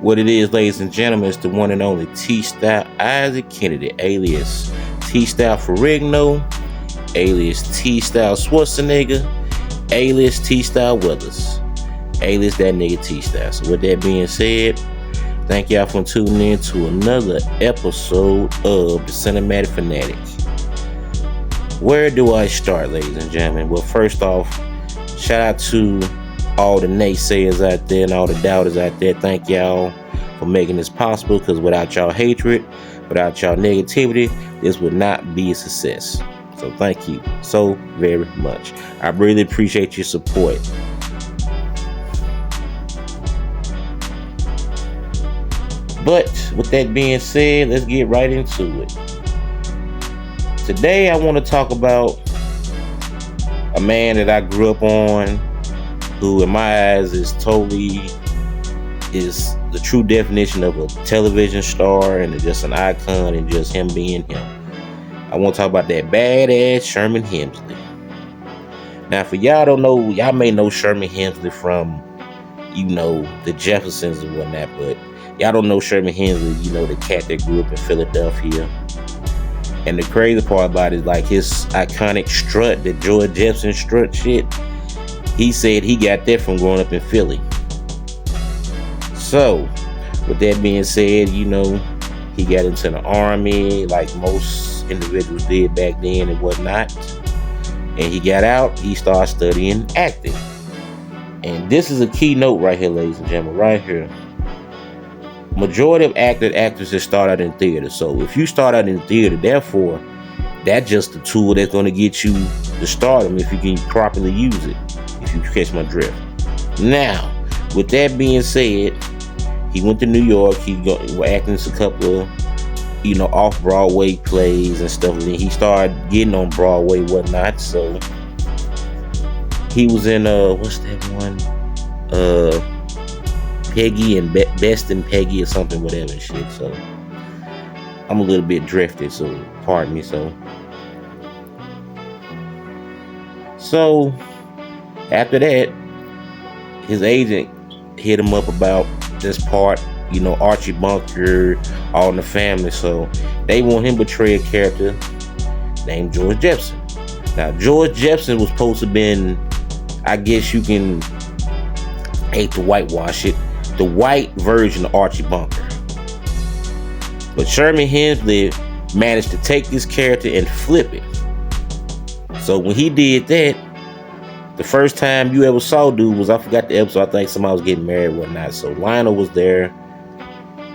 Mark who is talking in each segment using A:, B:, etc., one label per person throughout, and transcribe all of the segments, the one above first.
A: What it is, ladies and gentlemen, is the one and only T-Style Isaac Kennedy, alias T-Style Ferrigno, alias T-Style Schwarzenegger, alias T-Style Weathers, alias that nigga T-Style. So with that being said, thank y'all for tuning in to another episode of the Cinematic Fanatic. Where do I start, ladies and gentlemen? Well, first off, shout out to all the naysayers out there and all the doubters out there. Thank y'all for making this possible, because without y'all hatred, without y'all negativity, this would not be a success. So thank you so very much. I really appreciate your support. But with that being said, let's get right into it. Today I want to talk about a man that I grew up on, who in my eyes is the true definition of a television star and just an icon, and just him being him. I want to talk about that badass Sherman Hemsley. Now, for y'all don't know, y'all may know Sherman Hemsley from, the Jeffersons and whatnot, but y'all don't know Sherman Hemsley, the cat that grew up in Philadelphia. And the crazy part about it is, like, his iconic strut, the George Jefferson strut shit, he said he got that from growing up in Philly. So, with that being said, he got into the army like most individuals did back then and whatnot. And he got out, he started studying acting. And this is a key note right here, ladies and gentlemen, right here. Majority of actresses start out in theater. So if you start out in theater, therefore, that's just the tool that's going to get you to stardom if you can properly use it, if you catch my drift. Now, with that being said, he went to New York. He acting in a couple of, off-Broadway plays and stuff. And then he started getting on Broadway and whatnot. So he was in, what's that one? Peggy and Best and Peggy or something, whatever and shit. So I'm a little bit drifted, so pardon me. So after that, his agent hit him up about this part, Archie Bunker, All in the Family. So they want him to portray a character named George Jefferson. Now, George Jefferson was supposed to have been, I guess you can hate to whitewash it, the white version of Archie Bunker. But Sherman Hemsley managed to take this character and flip it. So when he did that, the first time you ever saw dude was, I forgot the episode, I think somebody was getting married and whatnot. So Lionel was there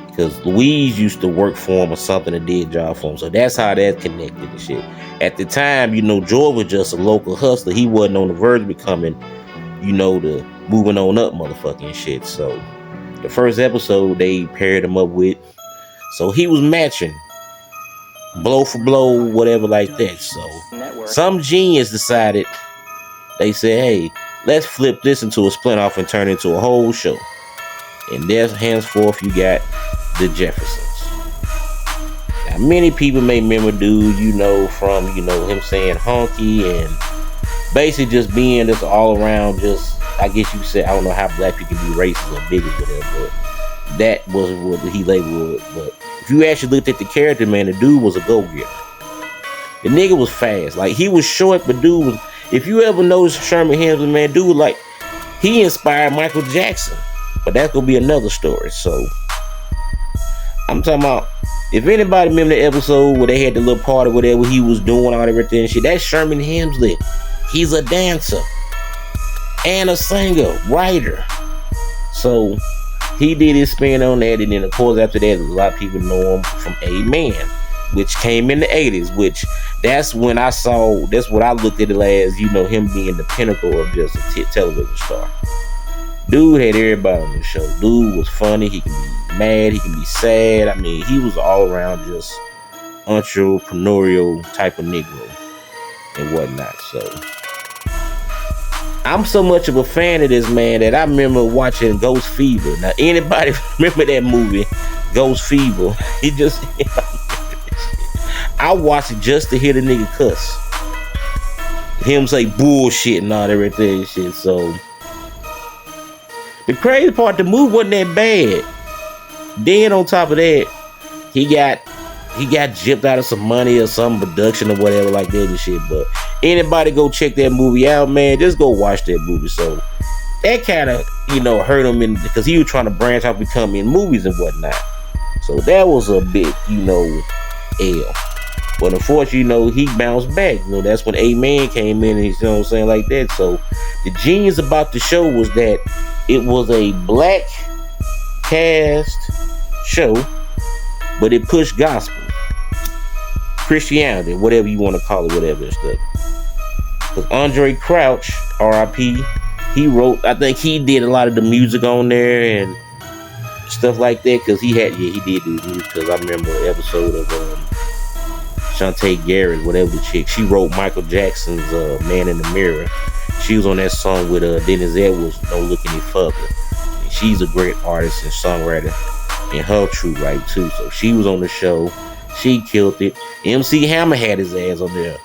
A: because Louise used to work for him or something and did job for him. So that's how that connected and shit. At the time, George was just a local hustler. He wasn't on the verge of becoming, the moving on up motherfucking shit. So the first episode they paired him up with, so he was matching blow for blow, whatever like that. So some genius decided, they said, hey, let's flip this into a split-off and turn it into a whole show. And there's henceforth you got the Jeffersons. Now, many people may remember dude, from, him saying honky and basically just being this all around, just, I guess you said, I don't know how black people can be racist or bigoted or whatever, but that was what he labeled it. But if you actually looked at the character, man, the dude was a go-getter. The nigga was fast. Like, he was short, but dude was, if you ever noticed Sherman Hemsley, man, dude, like, he inspired Michael Jackson. But that's gonna be another story. So I'm talking about, if anybody remember the episode where they had the little party, whatever he was doing, all everything and shit, that's Sherman Hemsley. He's a dancer and a singer, writer. So he did his spin on that, and then of course after that, a lot of people know him from Amen, which came in the 80s, which that's when I saw, that's what I looked at it as, him being the pinnacle of just a television star. Dude had everybody on the show. Dude was funny. He can be mad. He can be sad. I mean, he was all around just entrepreneurial type of Negro and whatnot. So I'm so much of a fan of this man that I remember watching Ghost Fever. Now, anybody remember that movie, Ghost Fever? He just, I watched it just to hear the nigga cuss. Him say bullshit and all everything and shit. So the crazy part, the movie wasn't that bad. Then on top of that, he got he got gypped out of some money or some production or whatever like that and shit. But anybody go check that movie out, man, just go watch that movie. So that kind of hurt him in because he was trying to branch out, become in movies and whatnot. So that was a big L. But unfortunately, he bounced back. That's when A-Man came in and what I'm saying, like that. So the genius about the show was that it was a black cast show, but it pushed gospel, Christianity, whatever you want to call it, whatever and stuff. Because Andre Crouch, R.I.P., he wrote, I think he did a lot of the music on there and stuff like that. Because he did do music. Because I remember an episode of Shantae Garrett, whatever the chick, she wrote Michael Jackson's Man in the Mirror. She was on that song with Dennis Edwards, Don't Look Any Further. And she's a great artist and songwriter in her true right too. So she was on the show. She killed it. MC Hammer had his ass on there.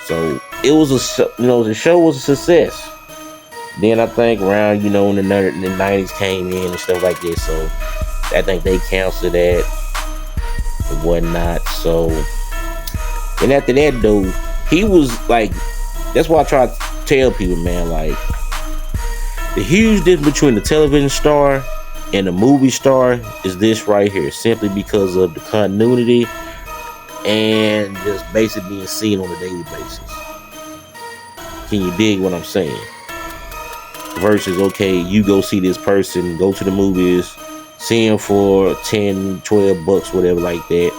A: So it was the show was a success. Then I think around in the 90s came in and stuff like that. So I think they canceled that and whatnot. So and after that though, he was like, that's why I try to tell people, man, like the huge difference between the television star and the movie star is this right here, simply because of the continuity and just basically being seen on a daily basis. Can you dig what I'm saying? Versus, okay, you go see this person, go to the movies, see him for 10, 12 bucks, whatever like that.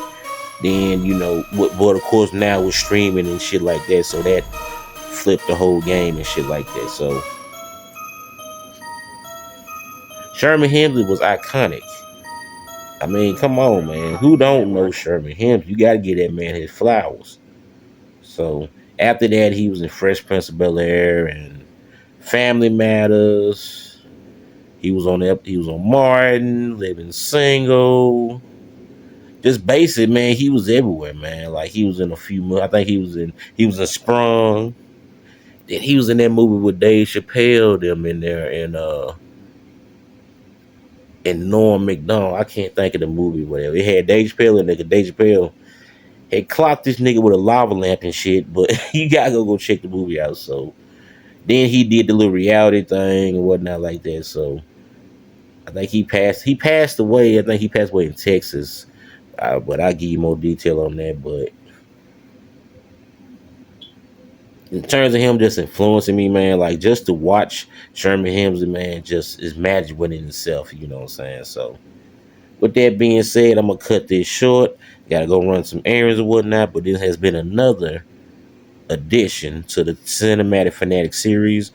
A: Then, but of course now with streaming and shit like that, so that flipped the whole game and shit like that. So Sherman Hemsley was iconic. I mean, come on, man. Who don't know Sherman Hemsley? You got to give that man his flowers. So after that, he was in Fresh Prince of Bel-Air and Family Matters. He was on Martin, Living Single. Just basic, man. He was everywhere, man. Like he was in a few. I think he was in Sprung. Then he was in that movie with Dave Chappelle, them in there, and Norm Macdonald. I can't think of the movie, whatever. It had Dave Chappelle and Dave Chappelle had clocked this nigga with a lava lamp and shit, but you gotta go check the movie out. So then he did the little reality thing and whatnot like that. So I think he passed away. I think he passed away in Texas. But I'll give you more detail on that. But in terms of him just influencing me, man, like just to watch Sherman Hemsley, man, just is magic within itself. You know what I'm saying? So with that being said, I'm gonna cut this short. Gotta go run some errands or whatnot. But this has been another addition to the Cinematic Fanatic series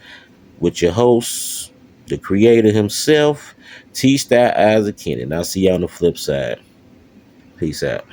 A: with your host, the creator himself, TSTYLE Isaac Kennedy. And I'll see you on the flip side. Peace out.